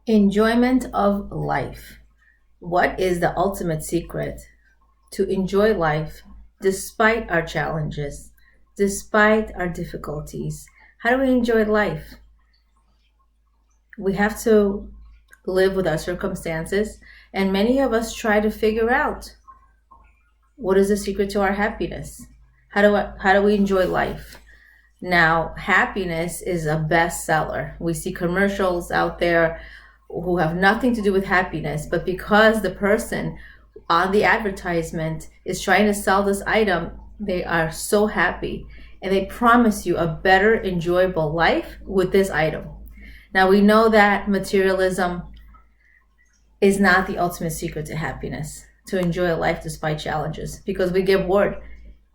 Enjoyment of life. What is the ultimate secret to enjoy life despite our challenges, despite our difficulties? How do we enjoy life? We have to live with our circumstances, and many of us try to figure out what is the secret to our happiness. How do we enjoy life? Now, happiness is a bestseller. We see commercials out there who have nothing to do with happiness, but because the person on the advertisement is trying to sell this item, they are so happy and they promise you a better, enjoyable life with this item. Now, we know that materialism is not the ultimate secret to happiness, to enjoy a life despite challenges, because we get bored.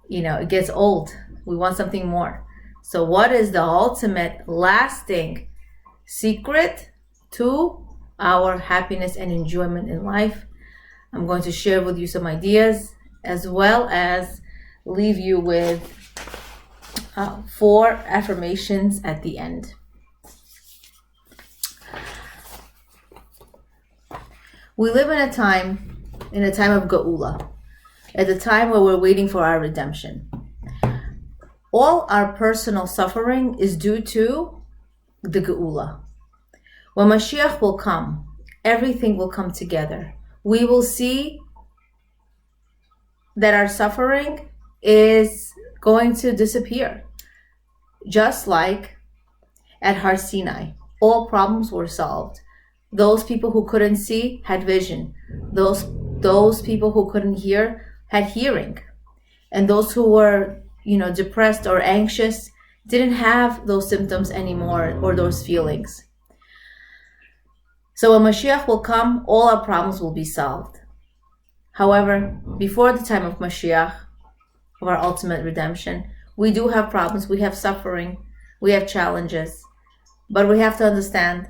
It gets old. We want something more. So what is the ultimate lasting secret to our happiness and enjoyment in life? I'm going to share with you some ideas, as well as leave you with 4 affirmations at the end. We live in a time of Geula, at the time where we're waiting for our redemption. All our personal suffering is due to the Geula. When Mashiach will come, everything will come together. We will see that our suffering is going to disappear. Just like at Har Sinai, all problems were solved. Those people who couldn't see had vision. Those people who couldn't hear had hearing. And those who were, depressed or anxious didn't have those symptoms anymore or those feelings. So when Mashiach will come, all our problems will be solved. However, before the time of Mashiach, of our ultimate redemption, we do have problems, we have suffering, we have challenges. But we have to understand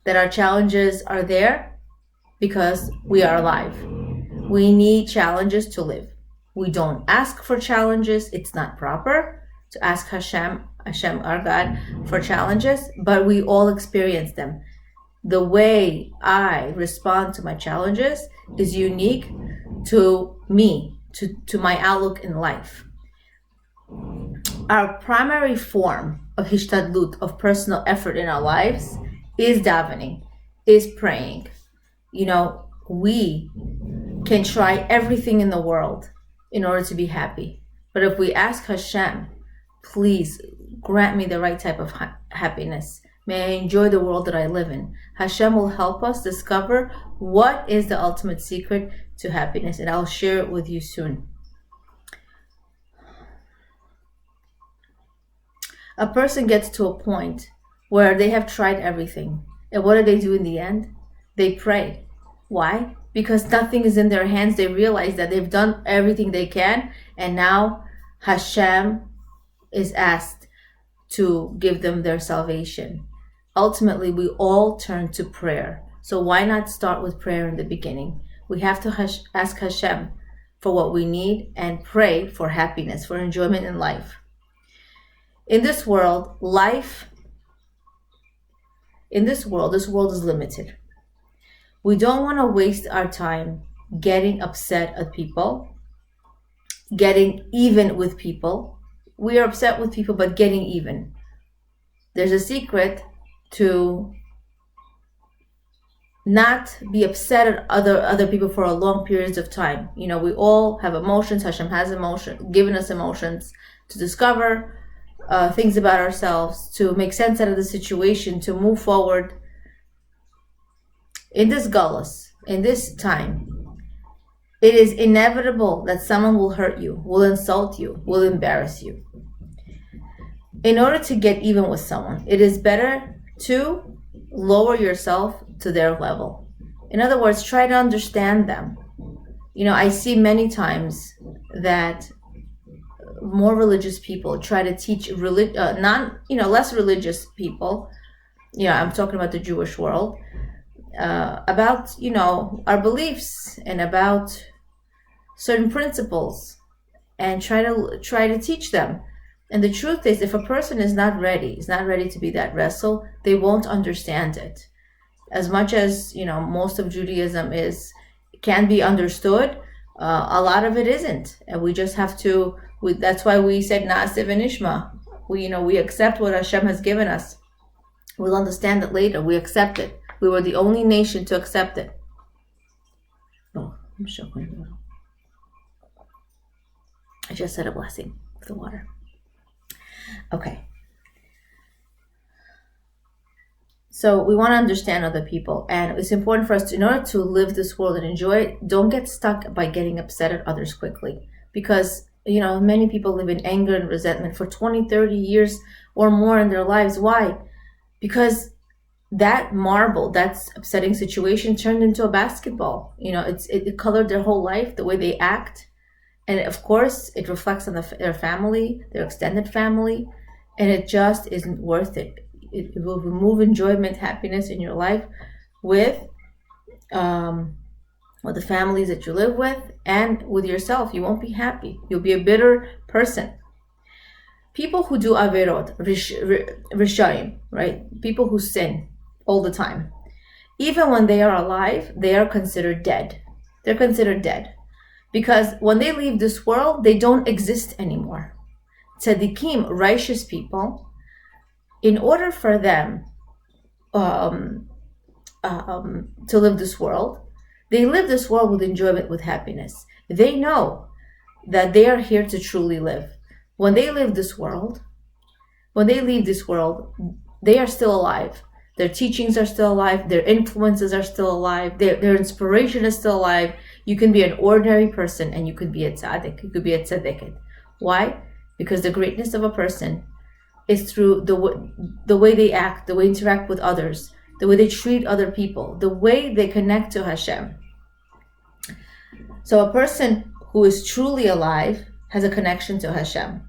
that our challenges are there because we are alive. We need challenges to live. We don't ask for challenges. It's not proper to ask Hashem, our God, for challenges, but we all experience them. The way I respond to my challenges is unique to me, to my outlook in life. Our primary form of hishtadlut, of personal effort in our lives, is davening, is praying. We can try everything in the world in order to be happy. But if we ask Hashem, please grant me the right type of happiness. May I enjoy the world that I live in. Hashem will help us discover what is the ultimate secret to happiness, and I'll share it with you soon. A person gets to a point where they have tried everything. And what do in the end? They pray. Why? Because nothing is in their hands. They realize that they've done everything they can, and now Hashem is asked to give them their salvation. Ultimately, we all turn to prayer. So why not start with prayer in the beginning? We have to ask Hashem for what we need and pray for happiness, for enjoyment in life. In this world, this world is limited. We don't want to waste our time getting upset at people, getting even with people. We are upset with people, but getting even. There's a secret to not be upset at other people for a long periods of time. We all have emotions. Hashem has given us emotions to discover things about ourselves, to make sense out of the situation, to move forward. In this galus, in this time, it is inevitable that someone will hurt you, will insult you, will embarrass you. In order to get even with someone, it is better to lower yourself to their level. In other words, try to understand them. I see many times that more religious people try to teach less religious people, I'm talking about the Jewish world, about our beliefs and about certain principles, and try to teach them. And the truth is, if a person is not ready to be that vessel, they won't understand it. As much as, most of Judaism can be understood, a lot of it isn't. And we just have to, that's why we said Na'aseh v'nishma. We accept what Hashem has given us. We'll understand it later. We accept it. We were the only nation to accept it. Oh, I'm showing. I just said a blessing with the water. Okay. So we want to understand other people, and it's important for us in order to live this world and enjoy it, don't get stuck by getting upset at others quickly. Because, many people live in anger and resentment for 20, 30 years or more in their lives. Why? Because that marble, that's upsetting situation turned into a basketball. It colored their whole life, the way they act. And of course, it reflects on their family, their extended family, and it just isn't worth it. It will remove enjoyment, happiness in your life with the families that you live with and with yourself. You won't be happy. You'll be a bitter person. People who do averot, rishayim, right? People who sin all the time. Even when they are alive, they are considered dead. They're considered dead. Because when they leave this world, they don't exist anymore. Tzaddikim, righteous people, in order for them to live this world, they live this world with enjoyment, with happiness. They know that they are here to truly live. When they leave this world, they are still alive. Their teachings are still alive. Their influences are still alive. Their inspiration is still alive. You can be an ordinary person and you could be a tzaddik. You could be a tzaddiket. Why? Because the greatness of a person is through the way they act, the way they interact with others, the way they treat other people, the way they connect to Hashem. So a person who is truly alive has a connection to Hashem.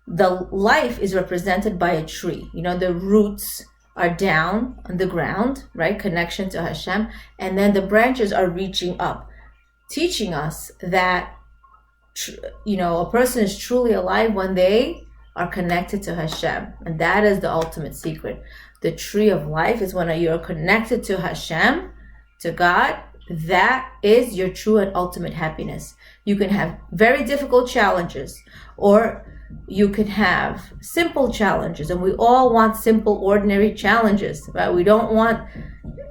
The life is represented by a tree. The roots are down on the ground, right? Connection to Hashem. And then the branches are reaching up, teaching us that, a person is truly alive when they are connected to Hashem. And that is the ultimate secret. The tree of life is when you're connected to Hashem, to God. That is your true and ultimate happiness. You can have very difficult challenges, or you can have simple challenges. And we all want simple, ordinary challenges, right? We don't want,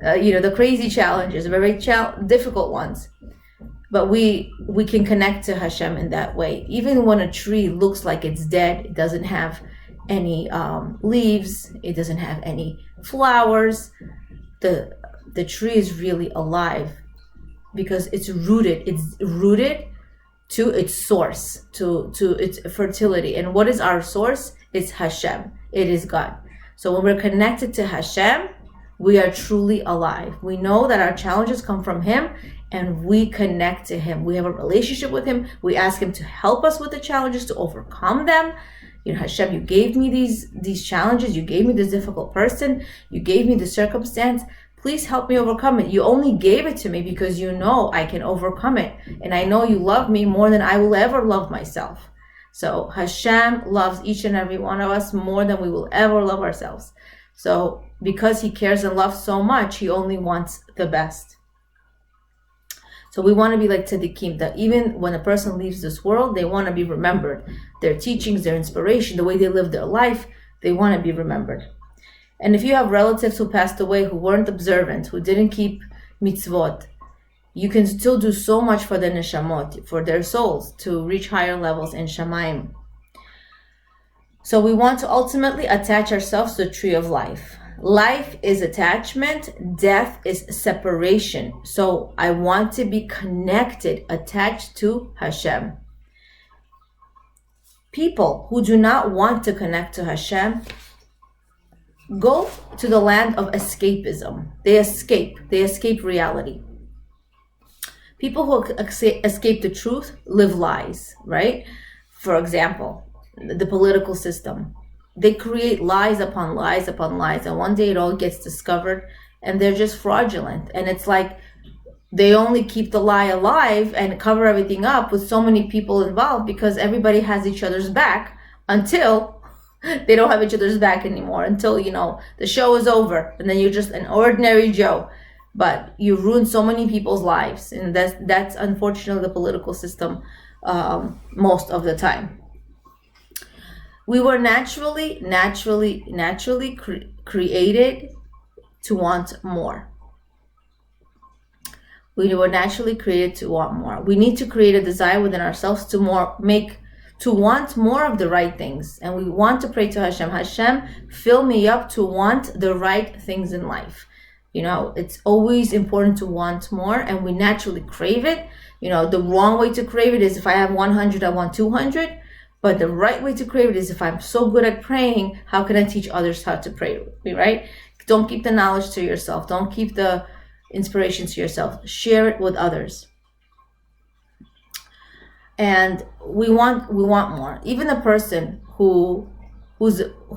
the crazy challenges, very difficult ones. But we can connect to Hashem in that way. Even when a tree looks like it's dead, it doesn't have any leaves, it doesn't have any flowers, the tree is really alive because it's rooted to its source, to its fertility. And what is our source? It's Hashem. It is God. So when we're connected to Hashem, we are truly alive. We know that our challenges come from Him, and we connect to Him. We have a relationship with Him. We ask Him to help us with the challenges, to overcome them. Hashem, you gave me these challenges. You gave me this difficult person. You gave me the circumstance. Please help me overcome it. You only gave it to me because you know I can overcome it. And I know you love me more than I will ever love myself. So Hashem loves each and every one of us more than we will ever love ourselves. So because He cares and loves so much, He only wants the best. So we want to be like tzaddikim, that even when a person leaves this world, they want to be remembered. Their teachings, their inspiration, the way they live their life, they want to be remembered. And if you have relatives who passed away, who weren't observant, who didn't keep mitzvot, you can still do so much for their neshamot, for their souls, to reach higher levels in Shamayim. So we want to ultimately attach ourselves to the tree of life. Life is attachment, death is separation. So I want to be connected, attached to Hashem. People who do not want to connect to Hashem go to the land of escapism. They escape reality. People who escape the truth live lies, right? For example, the political system. They create lies upon lies upon lies, and one day it all gets discovered and they're just fraudulent. And it's like they only keep the lie alive and cover everything up with so many people involved because everybody has each other's back until They don't have each other's back anymore until, the show is over, and then you're just an ordinary Joe. But you ruined so many people's lives, and that's unfortunately the political system most of the time. We were naturally created to want more. We were naturally created to want more. We need to create a desire within ourselves to want more of the right things. And we want to pray to Hashem. Hashem, fill me up to want the right things in life. It's always important to want more, and we naturally crave it. The wrong way to crave it is if I have 100, I want 200. But the right way to crave it is if I'm so good at praying, how can I teach others how to pray, right? Don't keep the knowledge to yourself. Don't keep the inspiration to yourself. Share it with others. And we want more. Even the person who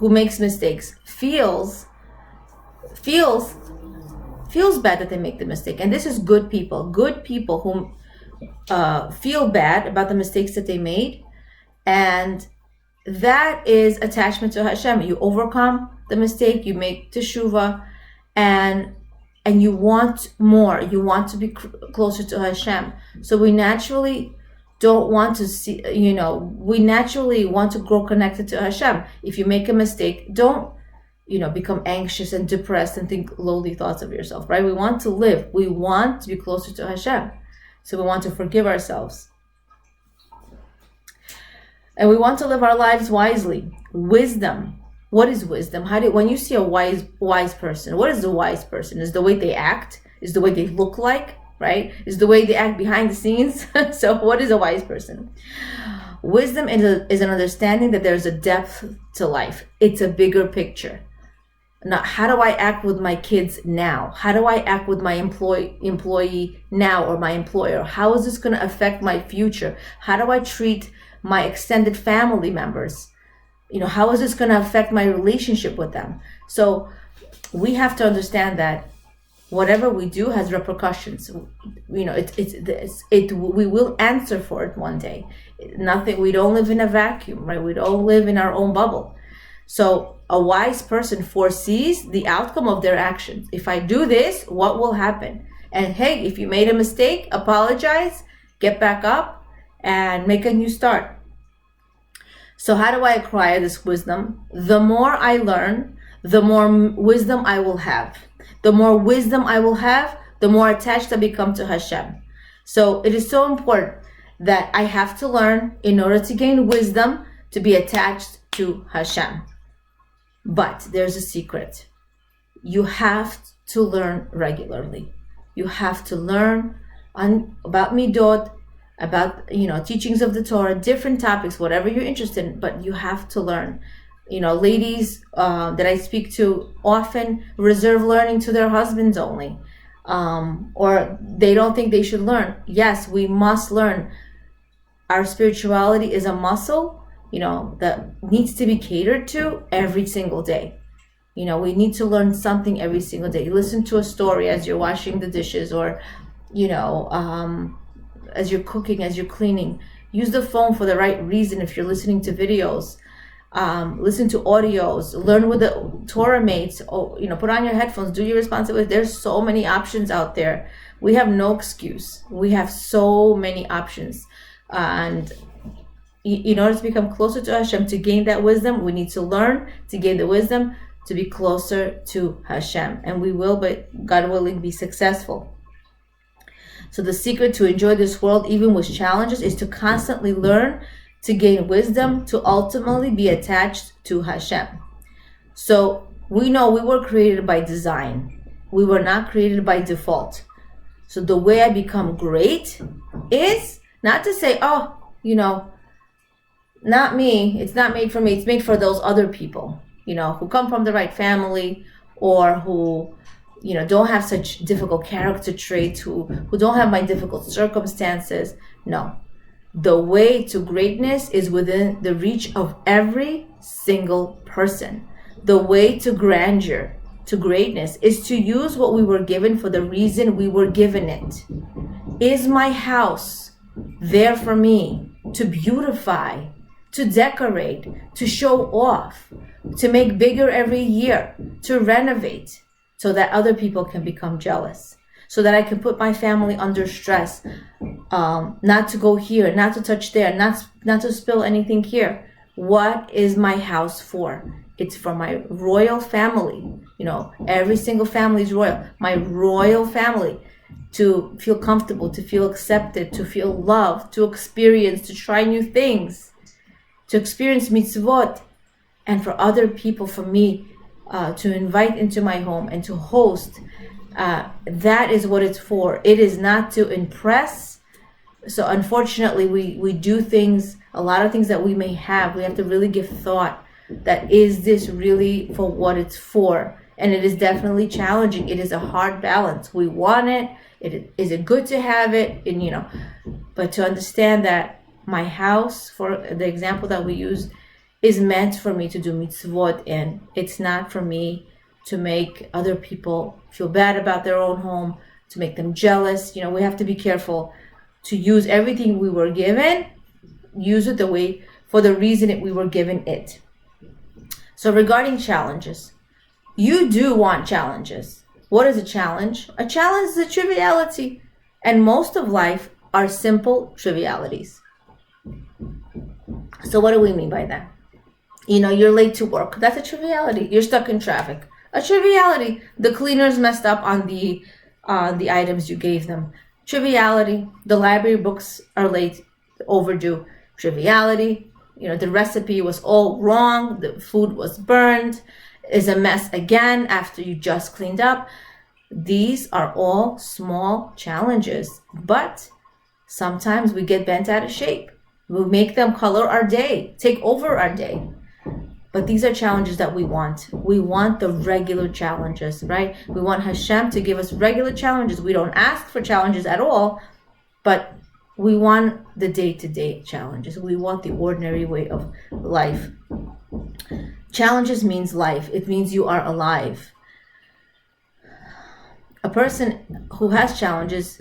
makes mistakes feels bad that they make the mistake. And this is good people who feel bad about the mistakes that they made. And that is attachment to Hashem. You overcome the mistake, you make teshuvah, and you want more. You want to be closer to Hashem. So we naturally don't want to see, we naturally want to grow connected to Hashem. If you make a mistake, don't, become anxious and depressed and think lowly thoughts of yourself, right? We want to live. We want to be closer to Hashem. So we want to forgive ourselves. And we want to live our lives wisely. Wisdom. What is wisdom? When you see a wise person, what is a wise person? Is the way they act? Is the way they look like, right? Is the way they act behind the scenes? So what is a wise person? Wisdom is an understanding that there's a depth to life. It's a bigger picture. Now, how do I act with my kids now? How do I act with my employee now, or my employer? How is this going to affect my future? How do I treat my extended family members? How is this going to affect my relationship with them? So we have to understand that whatever we do has repercussions. We will answer for it one day. We don't live in a vacuum, right? We don't live in our own bubble. So a wise person foresees the outcome of their actions. If I do this, what will happen? And hey, if you made a mistake, apologize, get back up, and make a new start. So how do I acquire this wisdom? The more I learn, the more wisdom I will have. The more wisdom I will have, the more attached I become to Hashem. So it is so important that I have to learn in order to gain wisdom to be attached to Hashem. But there's a secret. You have to learn regularly. You have to learn about midot, about teachings of the Torah, different topics, whatever you're interested in, but you have to learn. Ladies that I speak to often reserve learning to their husbands only, or they don't think they should learn. Yes, we must learn. Our spirituality is a muscle, that needs to be catered to every single day. We need to learn something every single day. You listen to a story as you're washing the dishes, or as you're cooking, as you're cleaning. Use the phone for the right reason. If you're listening to videos, listen to audios, learn with the Torah mates, put on your headphones, do your responsibility. There's so many options out there. We have no excuse. We have so many options. And in order to become closer to Hashem, to gain that wisdom, we need to learn to gain the wisdom to be closer to Hashem. And we will, but God willing, be successful. So the secret to enjoy this world, even with challenges, is to constantly learn to gain wisdom, to ultimately be attached to Hashem. So we know we were created by design. We were not created by default. So the way I become great is not to say, not me, it's not made for me, it's made for those other people, who come from the right family, or who don't have such difficult character traits, who don't have my difficult circumstances. No. The way to greatness is within the reach of every single person. The way to grandeur, to greatness, is to use what we were given for the reason we were given it. Is my house there for me to beautify, to decorate, to show off, to make bigger every year, to renovate, so that other people can become jealous, so that I can put my family under stress, not to go here, not to touch there, not to spill anything here. What is my house for? It's for my royal family. Every single family is royal. My royal family, to feel comfortable, to feel accepted, to feel loved, to experience, to try new things, to experience mitzvot, and for other people, for me, to invite into my home and to host. That is what it's for. It is not to impress. So unfortunately, we do things, a lot of things that we may have, we have to really give thought that, is this really for what it's for? And it is definitely challenging. It is a hard balance. We want it. Is it good to have it? And but to understand that my house, for the example that we use, is meant for me to do mitzvot, and it's not for me to make other people feel bad about their own home, to make them jealous. We have to be careful to use everything we were given, use it for the reason we were given it. So regarding challenges, you do want challenges. What is a challenge? A challenge is a triviality, and most of life are simple trivialities. So what do we mean by that? You're late to work. That's a triviality. You're stuck in traffic. A triviality. The cleaners messed up on the items you gave them. Triviality. The library books are late, overdue. Triviality. The recipe was all wrong. The food was burned. Is a mess again after you just cleaned up. These are all small challenges, but sometimes we get bent out of shape. We make them color our day, take over our day. But these are challenges that we want. We want the regular challenges, right? We want Hashem to give us regular challenges. We don't ask for challenges at all, but we want the day-to-day challenges. We want the ordinary way of life. Challenges means life. It means you are alive. A person who has challenges,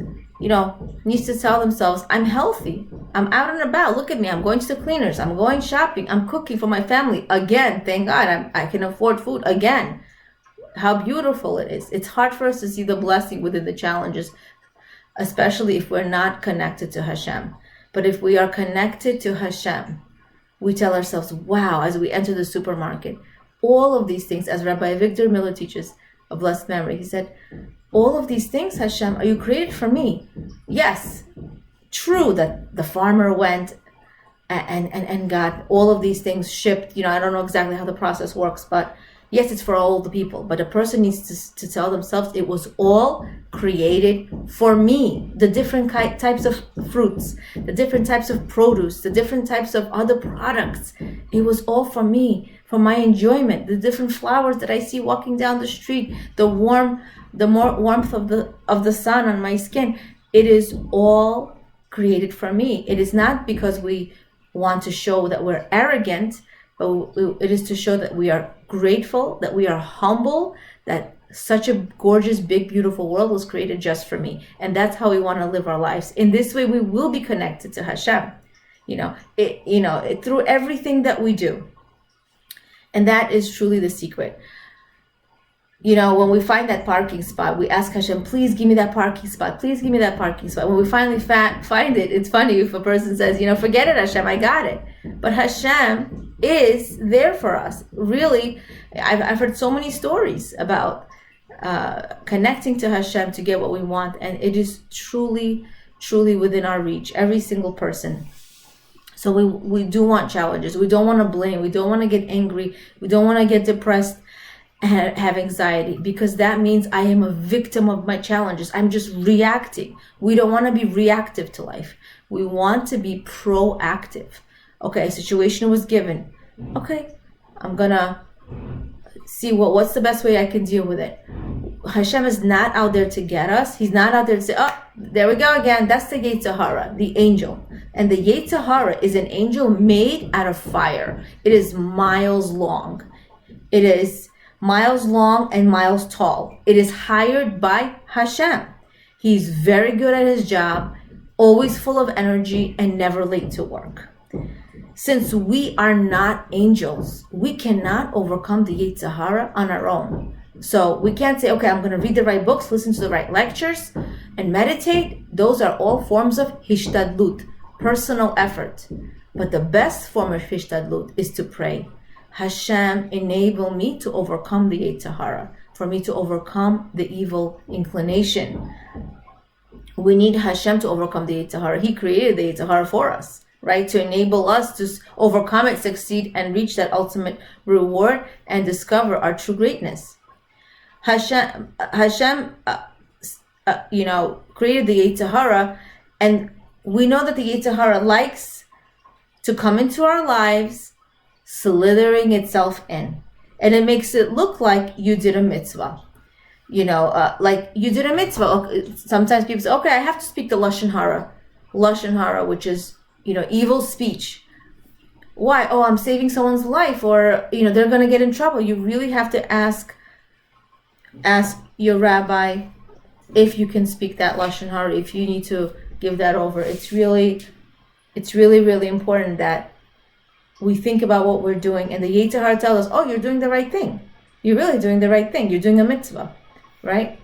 needs to tell themselves, I'm healthy. I'm out and about. Look at me. I'm going to the cleaners. I'm going shopping. I'm cooking for my family. Again, thank God, I can afford food. Again, how beautiful it is. It's hard for us to see the blessing within the challenges, especially if we're not connected to Hashem. But if we are connected to Hashem, we tell ourselves, wow, as we enter the supermarket, all of these things, as Rabbi Victor Miller teaches, of blessed memory, he said, all of these things, Hashem, are you created for me? Yes, true that the farmer went and got all of these things shipped. I don't know exactly how the process works, but yes, it's for all the people. But a person needs to tell themselves, it was all created for me. The different types of fruits, the different types of produce, the different types of other products. It was all for me, for my enjoyment. The different flowers that I see walking down the street, the more warmth of the sun on my skin. It is all created for me. It is not because we want to show that we're arrogant, but it is to show that we are grateful, that we are humble, that such a gorgeous, big, beautiful world was created just for me. And that's how we want to live our lives. In this way, we will be connected to Hashem, through everything that we do. And that is truly the secret. When we find that parking spot, we ask Hashem, please give me that parking spot. Please give me that parking spot. When we finally find it, it's funny if a person says, forget it, Hashem, I got it. But Hashem is there for us. Really, I've heard so many stories about connecting to Hashem to get what we want. And it is truly, truly within our reach, every single person. So we do want challenges. We don't want to blame. We don't want to get angry. We don't want to get depressed and have anxiety, because that means I am a victim of my challenges. I'm just reacting. We don't want to be reactive to life. We want to be proactive. Okay, a situation was given. Okay, I'm gonna see what's the best way I can deal with it. Hashem is not out there to get us. He's not out there to say, oh, there we go again. That's the Yetzer Hara, the angel. And the Yetzer Hara is an angel made out of fire. It is miles long. It is miles long and miles tall. It is hired by Hashem. He's very good at his job, always full of energy and never late to work. Since we are not angels, we cannot overcome the Yetzer Hara on our own. So we can't say, okay, I'm going to read the right books, listen to the right lectures, and meditate. Those are all forms of hishtadlut, personal effort. But the best form of hishtadlut is to pray. Hashem, enable me to overcome the Yetzer Hara, for me to overcome the evil inclination. We need Hashem to overcome the Yetzer Hara. He created the Yetzer Hara for us, right? To enable us to overcome it, succeed, and reach that ultimate reward and discover our true greatness. Hashem, created the Yetzer Hara, and we know that the Yetzer Hara likes to come into our lives, slithering itself in, and it makes it look like you did a mitzvah. Like you did a mitzvah. Sometimes people say, okay, I have to speak the Lashon Hara, which is, evil speech. Why? Oh, I'm saving someone's life, or, they're going to get in trouble. You really have to ask your rabbi if you can speak that Lashon Hara, if you need to give that over. It's really, really important that we think about what we're doing. And the Yetzer Hara tells us, oh, you're doing the right thing. You're really doing the right thing. You're doing a mitzvah, right?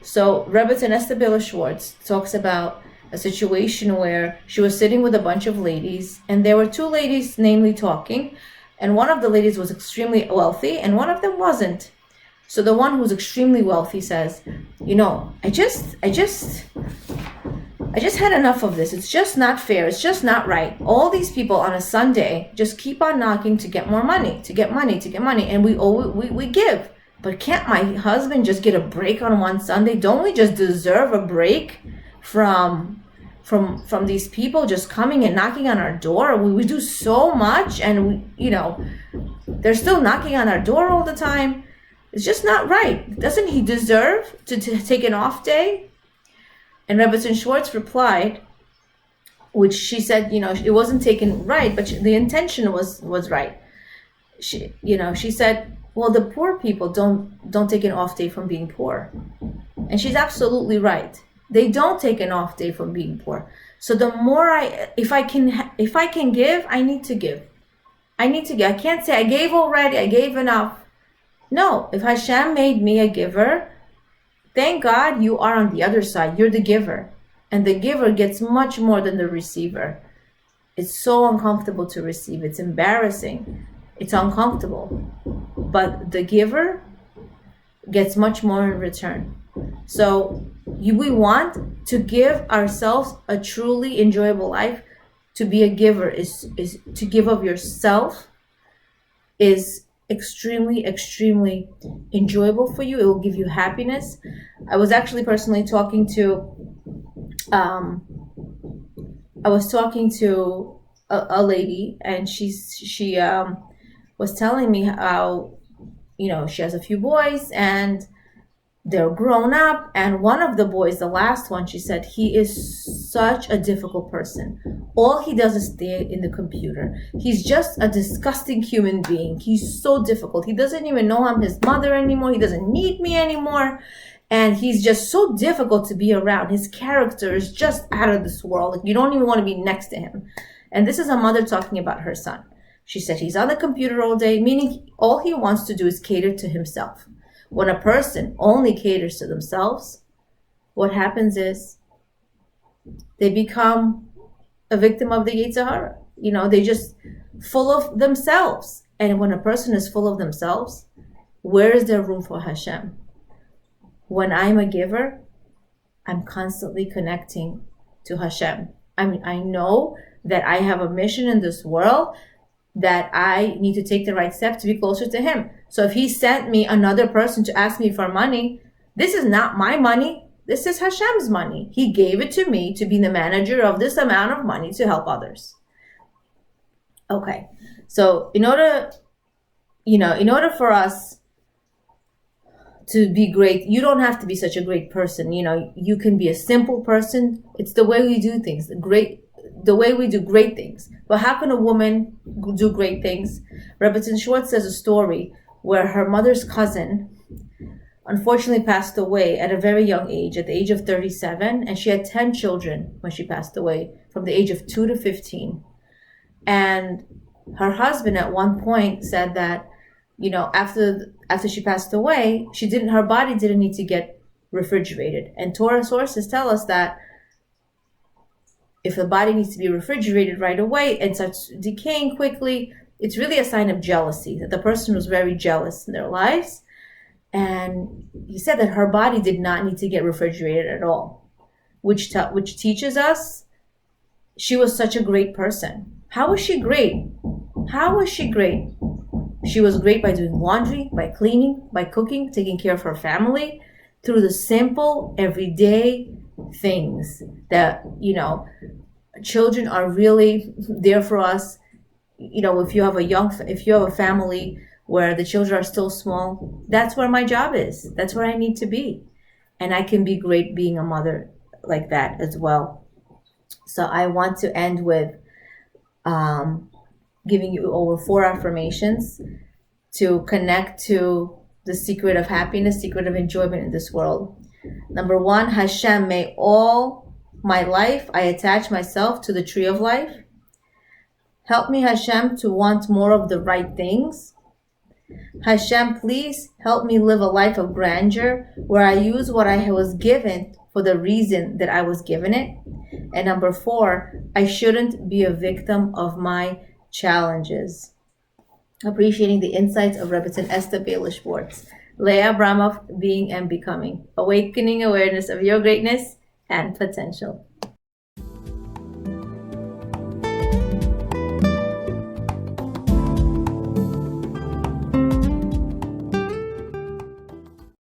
So Rebbetzin Esther Billa Schwartz talks about a situation where she was sitting with a bunch of ladies, and there were two ladies namely talking, and one of the ladies was extremely wealthy and one of them wasn't. So the one who was extremely wealthy says, I just had enough of this. It's just not fair. It's just not right. All these people on a Sunday just keep on knocking to get more money, to get money. And we give. But can't my husband just get a break on one Sunday? Don't we just deserve a break from these people just coming and knocking on our door? We do so much, and they're still knocking on our door all the time. It's just not right. Doesn't he deserve to take an off day? And Rebbetzin Schwartz replied, which she said, it wasn't taken right, but the intention was right. She said, well, the poor people don't take an off day from being poor. And she's absolutely right. They don't take an off day from being poor. So the more if I can give, I need to give. I can't say I gave already, I gave enough. No, if Hashem made me a giver, thank God you are on the other side. You're the giver. And the giver gets much more than the receiver. It's so uncomfortable to receive. It's embarrassing. It's uncomfortable. But the giver gets much more in return. So we want to give ourselves a truly enjoyable life. To be a giver is to give of yourself is extremely, extremely enjoyable for you. It will give you happiness. I was actually personally talking to a lady, and she was telling me how, she has a few boys and they're grown up, and one of the boys, the last one, she said, he is such a difficult person. All he does is stay in the computer. He's just a disgusting human being. He's so difficult. He doesn't even know I'm his mother anymore. He doesn't need me anymore. And he's just so difficult to be around. His character is just out of this world. Like, you don't even want to be next to him. And this is a mother talking about her son. She said he's on the computer all day, meaning all he wants to do is cater to himself. When a person only caters to themselves, what happens is they become a victim of the Yetzer Hara. They just full of themselves. And when a person is full of themselves, where is there room for Hashem? When I'm a giver, I'm constantly connecting to Hashem. I know that I have a mission in this world, that I need to take the right step to be closer to him. So if he sent me another person to ask me for money, this is not my money. This is Hashem's money. He gave it to me to be the manager of this amount of money to help others. Okay. So in order for us to be great, you don't have to be such a great person. You can be a simple person. It's the way we do things. The way we do great things. But how can a woman do great things? Rebbetzin Schwartz says a story where her mother's cousin unfortunately passed away at a very young age, at the age of 37, and she had 10 children when she passed away, from the age of 2 to 15. And her husband at one point said that, after she passed away, her body didn't need to get refrigerated. And Torah sources tell us that if the body needs to be refrigerated right away and starts decaying quickly, it's really a sign of jealousy, that the person was very jealous in their lives. And he said that her body did not need to get refrigerated at all, which teaches us she was such a great person. How was she great? How was she great? She was great by doing laundry, by cleaning, by cooking, taking care of her family, through the simple, everyday things that, children are really there for us. If you have a family where the children are still small, that's where my job is. That's where I need to be. And I can be great being a mother like that as well. So I want to end with giving you over 4 affirmations to connect to the secret of happiness, secret of enjoyment in this world. Number 1, Hashem, may all my life I attach myself to the tree of life. Help me, Hashem, to want more of the right things. Hashem, please help me live a life of grandeur where I use what I was given for the reason that I was given it. And number 4, I shouldn't be a victim of my challenges. Appreciating the insights of Rebbetzin Esther Baelish-Schwartz. Leah Abramov, Being and Becoming. Awakening awareness of your greatness and potential.